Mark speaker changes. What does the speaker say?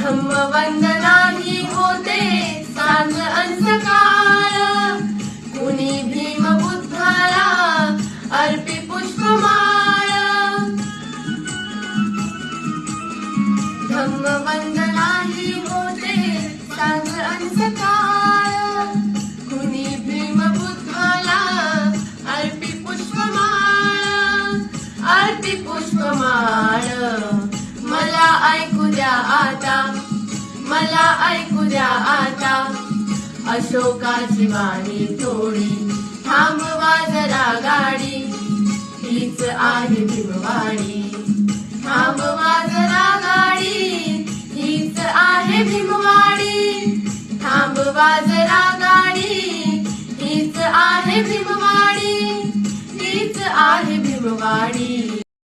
Speaker 1: धम्मवंदनाही होते सांज अन सकाळ, कुणी भीम बुद्धाला अर्पी पुष्पमाळ. धम्मवंदनाही होते सांज अन सकाळ, कुणी भीम बुद्धाला अर्पी पुष्पमाळ, अर्पी पुष्पमाळ. मला ऐकू द्या आता, मला ऐकू द्या आता, अशोकाची वाणी थोडी, थांबवा जरा गाडी, हीच आहे भीमवाडी. थांबवा जरा गाडी, हीच आहे भीमवाडी. थांबवा जरा गाडी, हीच आहे भीमवाडी, हीच आहे भीमवाडी.